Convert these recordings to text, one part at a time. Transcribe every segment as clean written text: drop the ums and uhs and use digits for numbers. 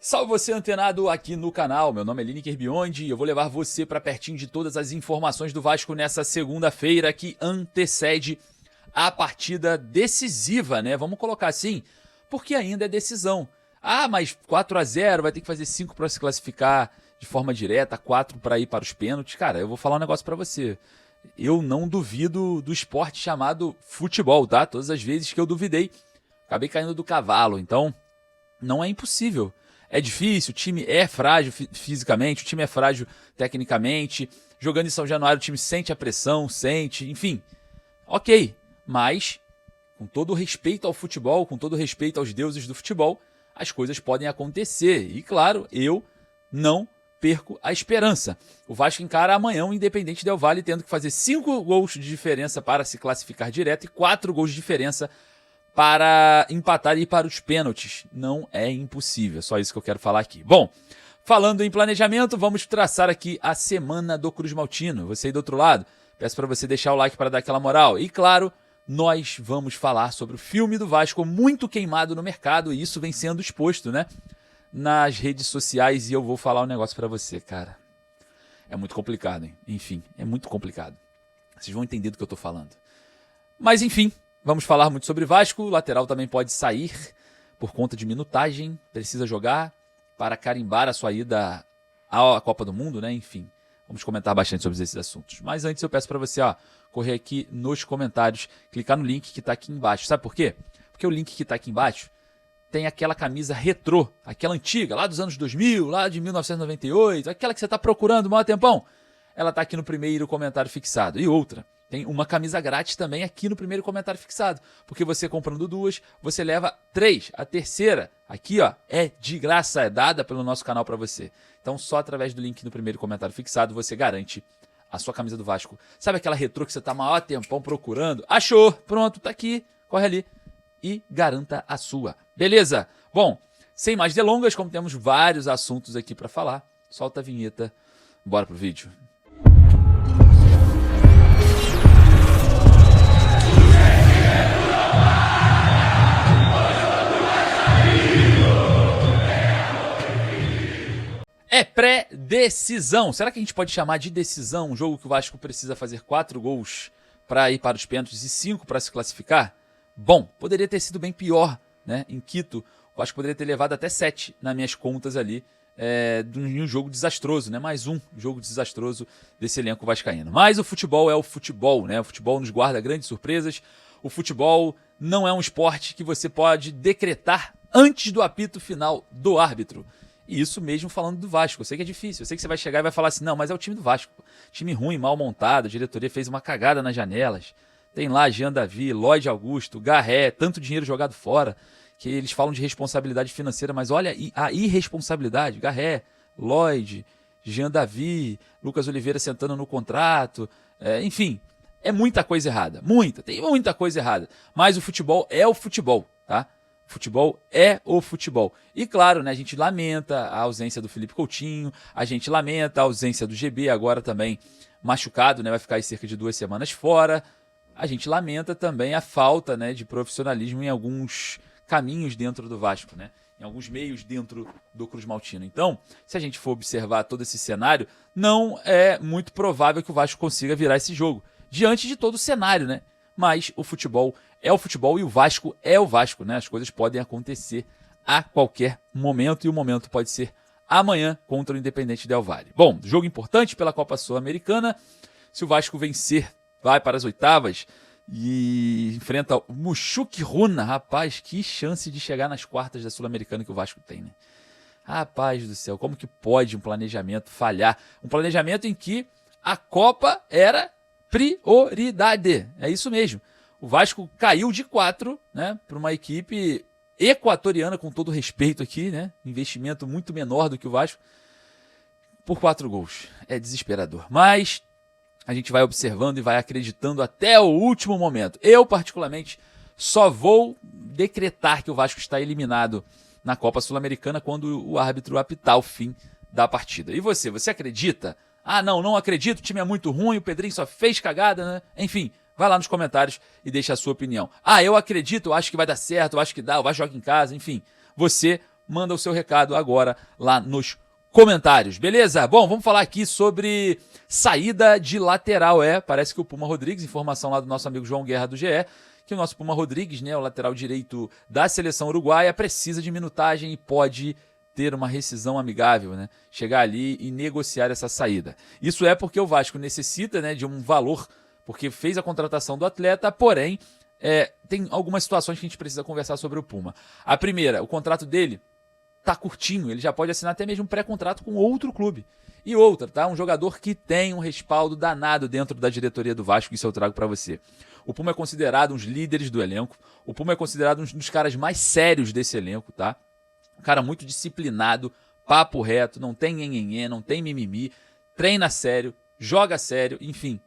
Salve você antenado aqui no canal, meu nome é Lineker Beyond e eu vou levar você para pertinho de todas as informações do Vasco nessa segunda-feira que antecede a partida decisiva, né? Vamos colocar assim, porque ainda é decisão. Ah, mas 4-0, vai ter que fazer 5 para se classificar de forma direta, 4 para ir para os pênaltis. Cara, eu vou falar um negócio para você. Eu não duvido do esporte chamado futebol, tá? Todas as vezes que eu duvidei, acabei caindo do cavalo. Então, não é impossível. É difícil, o time é frágil fisicamente, o time é frágil tecnicamente. Jogando em São Januário, o time sente a pressão, enfim. Ok, mas com todo o respeito ao futebol, com todo o respeito aos deuses do futebol, as coisas podem acontecer. E claro, eu não perco a esperança. O Vasco encara amanhã o Independente Del Valle tendo que fazer 5 gols de diferença para se classificar direto e 4 gols de diferença para empatar e ir para os pênaltis. Não é impossível, só isso que eu quero falar aqui. Bom, falando em planejamento, vamos traçar aqui a semana do Cruz Maltino. Você aí do outro lado, peço para você deixar o like para dar aquela moral. E claro, nós vamos falar sobre o filme do Vasco muito queimado no mercado, e isso vem sendo exposto, né, nas redes sociais, e eu vou falar um negócio para você, cara. É muito complicado, hein? Enfim, é muito complicado. Vocês vão entender do que eu tô falando. Mas enfim, vamos falar muito sobre Vasco. O lateral também pode sair por conta de minutagem, precisa jogar para carimbar a sua ida à Copa do Mundo, né? Enfim, vamos comentar bastante sobre esses assuntos. Mas antes eu peço para você, correr aqui nos comentários, clicar no link que está aqui embaixo. Sabe por quê? Porque o link que está aqui embaixo tem aquela camisa retrô, aquela antiga, lá dos anos 2000, lá de 1998, aquela que você está procurando há maior tempão. Ela está aqui no primeiro comentário fixado. E outra, tem uma camisa grátis também aqui no primeiro comentário fixado. Porque você comprando 2, você leva 3. A terceira, aqui é de graça, é dada pelo nosso canal para você. Então só através do link no primeiro comentário fixado você garante a sua camisa do Vasco. Sabe aquela retrô que você está maior tempão procurando? Achou! Pronto, tá aqui. Corre ali e garanta a sua. Beleza? Bom, sem mais delongas, como temos vários assuntos aqui para falar, solta a vinheta. Bora pro vídeo. É pré-decisão. Será que a gente pode chamar de decisão um jogo que o Vasco precisa fazer 4 gols para ir para os pênaltis e 5 para se classificar? Bom, poderia ter sido bem pior, né? Em Quito, o Vasco poderia ter levado até 7 nas minhas contas ali, de um jogo desastroso, né? Mais um jogo desastroso desse elenco vascaíno. Mas o futebol é o futebol, né? O futebol nos guarda grandes surpresas. O futebol não é um esporte que você pode decretar antes do apito final do árbitro. E isso mesmo falando do Vasco. Eu sei que é difícil, eu sei que você vai chegar e vai falar assim, não, mas é o time do Vasco. Time ruim, mal montado, a diretoria fez uma cagada nas janelas. Tem lá Jean Davi, Lloyd Augusto, Garré, tanto dinheiro jogado fora, que eles falam de responsabilidade financeira, mas olha a irresponsabilidade. Garré, Lloyd, Jean Davi, Lucas Oliveira sentando no contrato, enfim, é muita coisa errada, tem muita coisa errada. Mas o futebol é o futebol, tá? Futebol é o futebol. E claro, né, a gente lamenta a ausência do Felipe Coutinho, a gente lamenta a ausência do GB, agora também machucado, né, vai ficar aí cerca de 2 semanas fora. A gente lamenta também a falta, né, de profissionalismo em alguns caminhos dentro do Vasco, né, em alguns meios dentro do Cruz Maltino. Então, se a gente for observar todo esse cenário, não é muito provável que o Vasco consiga virar esse jogo, diante de todo o cenário, né? Mas o futebol é o futebol e o Vasco é o Vasco, né? As coisas podem acontecer a qualquer momento e o momento pode ser amanhã contra o Independente Del Valle. Bom, jogo importante pela Copa Sul-Americana. Se o Vasco vencer, vai para as oitavas e enfrenta o Mushuc Runa. Rapaz, que chance de chegar nas quartas da Sul-Americana que o Vasco tem, né? Rapaz do céu, como que pode um planejamento falhar? Um planejamento em que a Copa era prioridade. É isso mesmo. O Vasco caiu de 4, né, para uma equipe equatoriana, com todo respeito aqui, né? Investimento muito menor do que o Vasco, por 4 gols. É desesperador. Mas a gente vai observando e vai acreditando até o último momento. Eu, particularmente, só vou decretar que o Vasco está eliminado na Copa Sul-Americana quando o árbitro apitar o fim da partida. E você acredita? Ah, não acredito, o time é muito ruim, o Pedrinho só fez cagada, né? Enfim, vai lá nos comentários e deixa a sua opinião. Ah, eu acredito, eu acho que vai dar certo, eu acho que dá, o Vasco joga em casa, enfim. Você manda o seu recado agora lá nos comentários, beleza? Bom, vamos falar aqui sobre saída de lateral. Parece que o Puma Rodrigues, informação lá do nosso amigo João Guerra do GE, que o nosso Puma Rodrigues, né, o lateral direito da seleção uruguaia, precisa de minutagem e pode ter uma rescisão amigável, né? Chegar ali e negociar essa saída. Isso é porque o Vasco necessita, né, de um valor, porque fez a contratação do atleta, porém, tem algumas situações que a gente precisa conversar sobre o Puma. A primeira, o contrato dele tá curtinho, ele já pode assinar até mesmo um pré-contrato com outro clube. E outra, tá? Um jogador que tem um respaldo danado dentro da diretoria do Vasco, isso eu trago para você. O Puma é considerado um dos líderes do elenco, o Puma é considerado um dos caras mais sérios desse elenco, tá? Um cara muito disciplinado, papo reto, não tem nhenhenhê, não tem mimimi, treina sério, joga sério, enfim.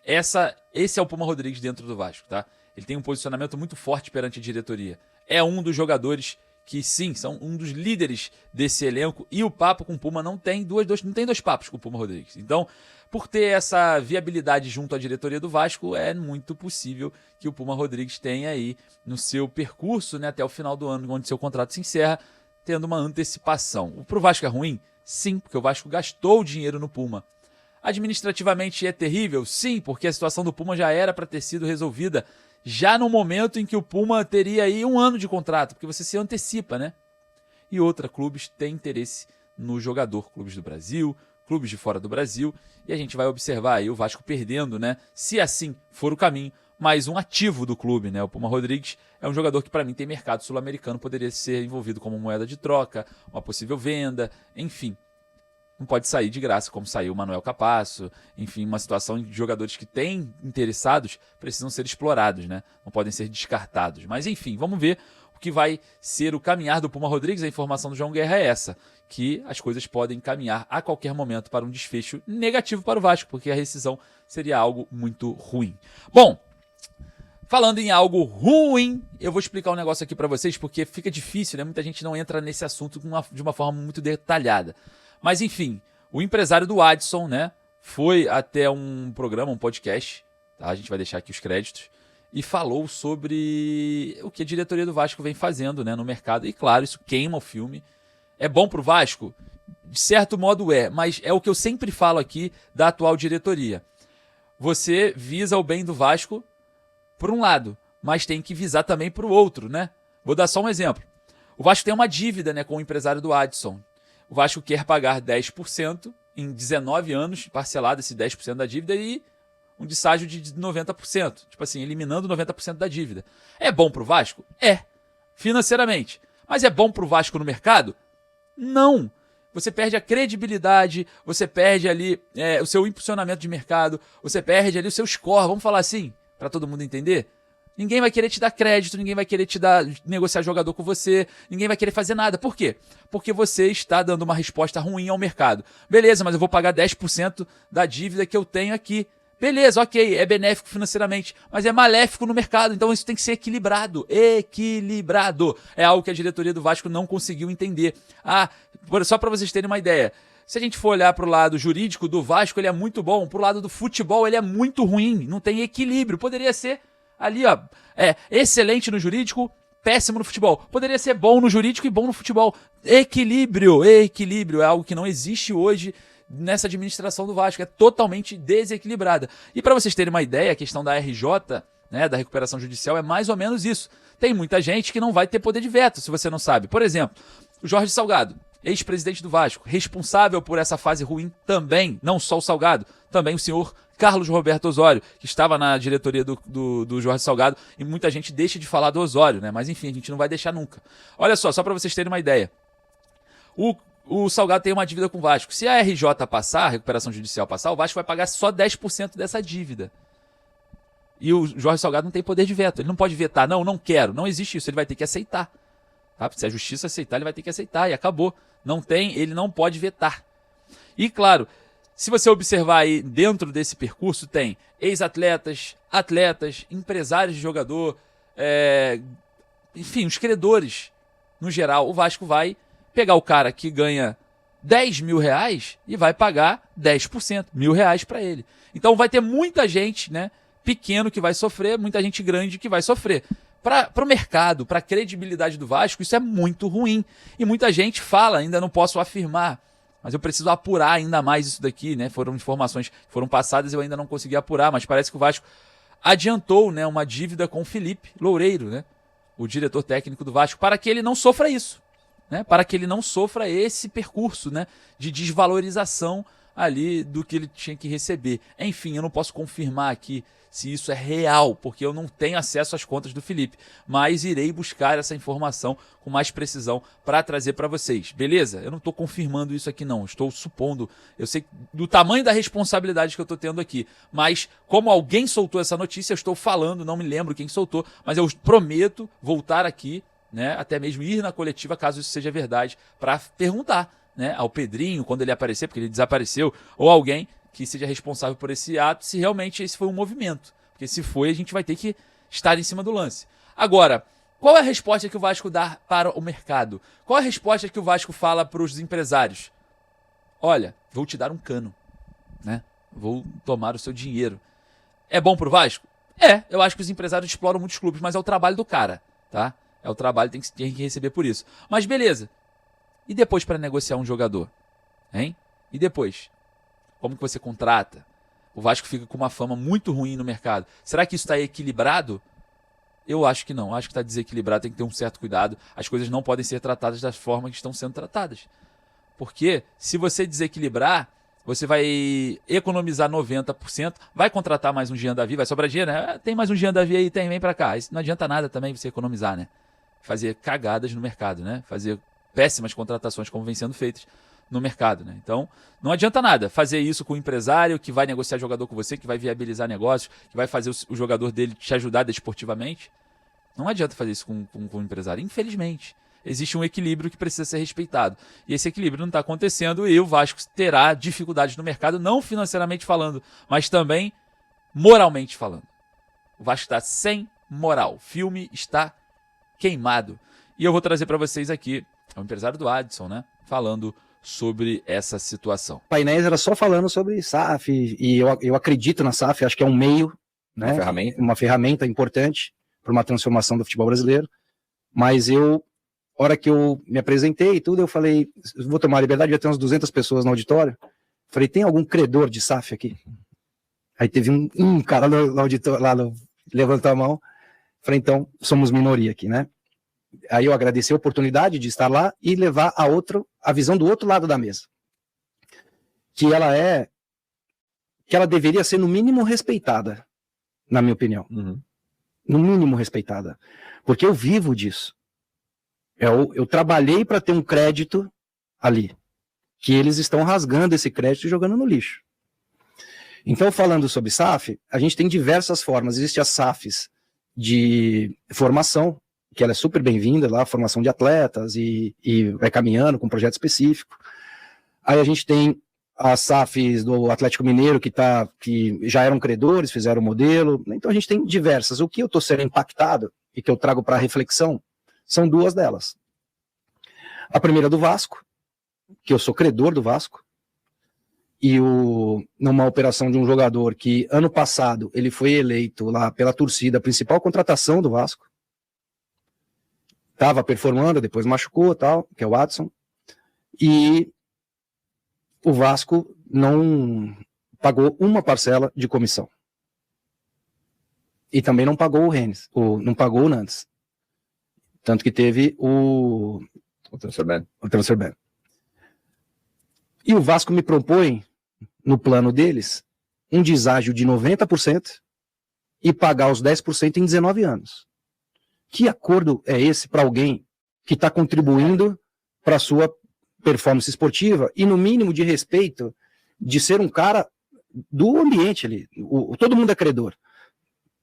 Esse é o Puma Rodrigues dentro do Vasco, tá? Ele tem um posicionamento muito forte perante a diretoria. É um dos jogadores que sim, são um dos líderes desse elenco, e o papo com o Puma não tem dois papos com o Puma Rodrigues. Então, por ter essa viabilidade junto à diretoria do Vasco, é muito possível que o Puma Rodrigues tenha aí no seu percurso, né, até o final do ano, onde seu contrato se encerra, tendo uma antecipação. Pro Vasco é ruim? Sim, porque o Vasco gastou dinheiro no Puma. Administrativamente é terrível? Sim, porque a situação do Puma já era para ter sido resolvida já no momento em que o Puma teria aí 1 ano de contrato, porque você se antecipa, né? E outra, clubes têm interesse no jogador, clubes do Brasil, clubes de fora do Brasil, e a gente vai observar aí o Vasco perdendo, né? Se assim for o caminho, mais um ativo do clube, né? O Puma Rodrigues é um jogador que para mim tem mercado sul-americano, poderia ser envolvido como moeda de troca, uma possível venda, enfim. Não pode sair de graça, como saiu o Manuel Capasso, enfim, uma situação de jogadores que têm interessados precisam ser explorados, né? Não podem ser descartados. Mas enfim, vamos ver o que vai ser o caminhar do Puma Rodrigues. A informação do João Guerra é essa, que as coisas podem caminhar a qualquer momento para um desfecho negativo para o Vasco, porque a rescisão seria algo muito ruim. Bom, falando em algo ruim, eu vou explicar um negócio aqui para vocês, porque fica difícil, né? Muita gente não entra nesse assunto de uma forma muito detalhada. Mas enfim, o empresário do Adson, né, foi até um programa, um podcast, tá? A gente vai deixar aqui os créditos, e falou sobre o que a diretoria do Vasco vem fazendo, né, no mercado. E claro, isso queima o filme. É bom pro Vasco? De certo modo mas é o que eu sempre falo aqui da atual diretoria. Você visa o bem do Vasco por um lado, mas tem que visar também pro outro, né? Vou dar só um exemplo. O Vasco tem uma dívida, né, com o empresário do Adson. O Vasco quer pagar 10% em 19 anos, parcelado esse 10% da dívida, e um desságio de 90%. Tipo assim, eliminando 90% da dívida. É bom pro Vasco? É, financeiramente. Mas é bom pro Vasco no mercado? Não. Você perde a credibilidade, você perde ali o seu impulsionamento de mercado, você perde ali o seu score, vamos falar assim, para todo mundo entender? Ninguém vai querer te dar crédito, ninguém vai querer negociar jogador com você, ninguém vai querer fazer nada. Por quê? Porque você está dando uma resposta ruim ao mercado. Beleza, mas eu vou pagar 10% da dívida que eu tenho aqui. Beleza, ok, é benéfico financeiramente, mas é maléfico no mercado, então isso tem que ser equilibrado. Equilibrado. É algo que a diretoria do Vasco não conseguiu entender. Só para vocês terem uma ideia. Se a gente for olhar para o lado jurídico do Vasco, ele é muito bom. Para o lado do futebol, ele é muito ruim. Não tem equilíbrio. Poderia ser ali, ó, excelente no jurídico, péssimo no futebol. Poderia ser bom no jurídico e bom no futebol. Equilíbrio é algo que não existe hoje nessa administração do Vasco. É totalmente desequilibrada. E para vocês terem uma ideia, a questão da RJ, né, da recuperação judicial, é mais ou menos isso. Tem muita gente que não vai ter poder de veto, se você não sabe. Por exemplo, o Jorge Salgado, ex-presidente do Vasco, responsável por essa fase ruim também, não só o Salgado, também o senhor Carlos Roberto Osório, que estava na diretoria do Jorge Salgado, e muita gente deixa de falar do Osório, né? Mas enfim, a gente não vai deixar nunca. Olha só para vocês terem uma ideia. O Salgado tem uma dívida com o Vasco. Se a RJ passar, a recuperação judicial passar, o Vasco vai pagar só 10% dessa dívida. E o Jorge Salgado não tem poder de veto, ele não pode vetar, não quero, não existe isso, ele vai ter que aceitar. Tá? Se a justiça aceitar, ele vai ter que aceitar, e acabou. Ele não pode vetar. E claro, se você observar aí dentro desse percurso, tem ex-atletas, atletas, empresários de jogador, enfim, os credores no geral. O Vasco vai pegar o cara que ganha 10 mil reais e vai pagar 10%, R$1.000 para ele. Então vai ter muita gente, né, pequeno que vai sofrer, muita gente grande que vai sofrer. para o mercado, para a credibilidade do Vasco, isso é muito ruim. E muita gente fala, ainda não posso afirmar, mas eu preciso apurar ainda mais isso daqui, né? Foram informações que foram passadas e eu ainda não consegui apurar, mas parece que o Vasco adiantou, né, uma dívida com o Felipe Loureiro, né, o diretor técnico do Vasco, para que ele não sofra isso, né, para que ele não sofra esse percurso, né, de desvalorização ali do que ele tinha que receber. Enfim, eu não posso confirmar aqui se isso é real, porque eu não tenho acesso às contas do Felipe, mas irei buscar essa informação com mais precisão para trazer para vocês, beleza? Eu não estou confirmando isso aqui não, estou supondo, eu sei do tamanho da responsabilidade que eu estou tendo aqui, mas como alguém soltou essa notícia, eu estou falando, não me lembro quem soltou, mas eu prometo voltar aqui, né, até mesmo ir na coletiva, caso isso seja verdade, para perguntar, né, ao Pedrinho, quando ele aparecer, porque ele desapareceu, ou alguém que seja responsável por esse ato, se realmente esse foi um movimento. Porque se foi, a gente vai ter que estar em cima do lance. Agora, qual é a resposta que o Vasco dá para o mercado? Qual é a resposta que o Vasco fala para os empresários? Olha, vou te dar um cano, né? Vou tomar o seu dinheiro. É bom pro Vasco? É, eu acho que os empresários exploram muitos clubes, mas é o trabalho do cara, tá? É o trabalho, tem que receber por isso. Mas beleza. E depois para negociar um jogador? Hein? E depois? Como que você contrata? O Vasco fica com uma fama muito ruim no mercado. Será que isso está equilibrado? Eu acho que não. Eu acho que está desequilibrado, tem que ter um certo cuidado. As coisas não podem ser tratadas da forma que estão sendo tratadas. Porque se você desequilibrar, você vai economizar 90%, vai contratar mais um Jean Davi, vai sobrar dinheiro, né? Tem mais um Jean Davi aí, vem pra cá. Isso não adianta nada também você economizar, né? Fazer cagadas no mercado, né? Fazer péssimas contratações como vem sendo feitas no mercado, né? Então, não adianta nada fazer isso com o empresário que vai negociar jogador com você, que vai viabilizar negócios, que vai fazer o jogador dele te ajudar desportivamente. Não adianta fazer isso com o empresário, infelizmente. Existe um equilíbrio que precisa ser respeitado. E esse equilíbrio não está acontecendo e o Vasco terá dificuldades no mercado, não financeiramente falando, mas também moralmente falando. O Vasco está sem moral. O filme está queimado. E eu vou trazer para vocês aqui o empresário do Adson, né? Falando sobre essa situação. O painéis era só falando sobre SAF, e eu acredito na SAF, acho que é um meio, né? Uma ferramenta importante para uma transformação do futebol brasileiro, mas hora que eu me apresentei e tudo, eu falei, vou tomar a liberdade, já tem umas 200 pessoas no auditório, falei, tem algum credor de SAF aqui? Aí teve um cara no auditório, levantou a mão, falei, então, somos minoria aqui, né? Aí eu agradeci a oportunidade de estar lá e levar a visão do outro lado da mesa. Que ela deveria ser no mínimo respeitada, na minha opinião. Uhum. No mínimo respeitada. Porque eu vivo disso. Eu trabalhei para ter um crédito ali. Que eles estão rasgando esse crédito e jogando no lixo. Então, falando sobre SAF, a gente tem diversas formas. Existem as SAFs de formação, que ela é super bem-vinda lá, formação de atletas e vai caminhando com um projeto específico. Aí a gente tem as SAFs do Atlético Mineiro, que já eram credores, fizeram o modelo. Então a gente tem diversas. O que eu estou sendo impactado e que eu trago para reflexão são duas delas. A primeira do Vasco, que eu sou credor do Vasco, e numa operação de um jogador que ano passado ele foi eleito lá pela torcida, a principal contratação do Vasco, estava performando, depois machucou, tal, que é o Adson, e o Vasco não pagou uma parcela de comissão. E também não pagou o Rennes, não pagou o Nantes. Tanto que teve o transfer ban. E o Vasco me propõe, no plano deles, um deságio de 90% e pagar os 10% em 19 anos. Que acordo é esse para alguém que está contribuindo para a sua performance esportiva e no mínimo de respeito de ser um cara do ambiente ali? Todo mundo é credor.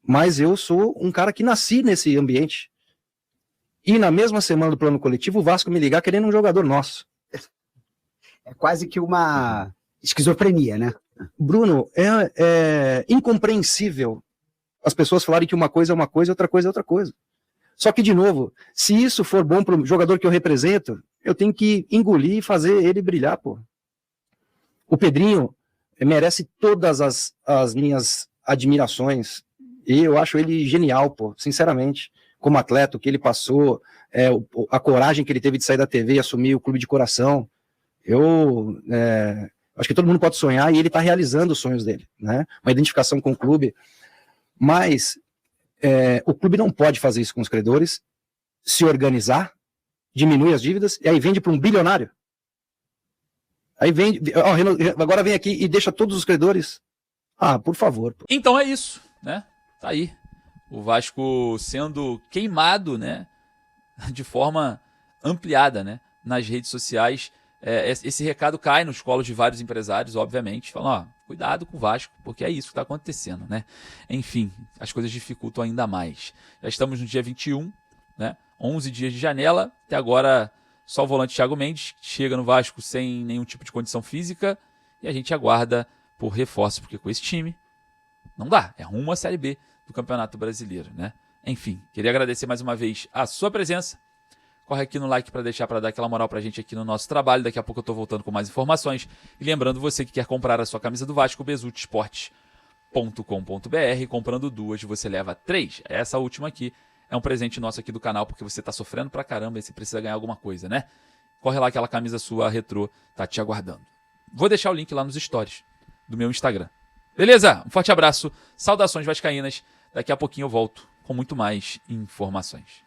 Mas eu sou um cara que nasci nesse ambiente. E na mesma semana do plano coletivo, o Vasco me ligar querendo um jogador nosso. É quase que uma esquizofrenia, né? Bruno, é incompreensível as pessoas falarem que uma coisa é uma coisa e outra coisa é outra coisa. Só que, de novo, se isso for bom para o jogador que eu represento, eu tenho que engolir e fazer ele brilhar, pô. O Pedrinho merece todas as minhas admirações. E eu acho ele genial, pô, sinceramente. como atleta, o que ele passou, a coragem que ele teve de sair da TV e assumir o clube de coração. Acho que todo mundo pode sonhar e ele está realizando os sonhos dele, né? Uma identificação com o clube. Mas o clube não pode fazer isso com os credores, se organizar, diminuir as dívidas e aí vende para um bilionário. Aí agora vem aqui e deixa todos os credores. Por favor. Então é isso, né? Tá aí. O Vasco sendo queimado, né? De forma ampliada, né? Nas redes sociais. Esse recado cai nos colos de vários empresários, obviamente. Falam, cuidado com o Vasco, porque é isso que está acontecendo, né? Enfim, as coisas dificultam ainda mais. Já estamos no dia 21, né? 11 dias de janela. Até agora, só o volante Thiago Mendes chega no Vasco sem nenhum tipo de condição física. E a gente aguarda por reforço, porque com esse time não dá. É rumo à Série B do Campeonato Brasileiro, né? Enfim, queria agradecer mais uma vez a sua presença. Corre aqui no like para dar aquela moral pra gente aqui no nosso trabalho. Daqui a pouco eu tô voltando com mais informações. E lembrando você que quer comprar a sua camisa do Vasco, besutesportes.com.br. Comprando 2, você leva 3. Essa última aqui é um presente nosso aqui do canal, porque você tá sofrendo pra caramba e você precisa ganhar alguma coisa, né? Corre lá, aquela camisa sua retrô tá te aguardando. Vou deixar o link lá nos stories do meu Instagram. Beleza? Um forte abraço, saudações vascaínas. Daqui a pouquinho eu volto com muito mais informações.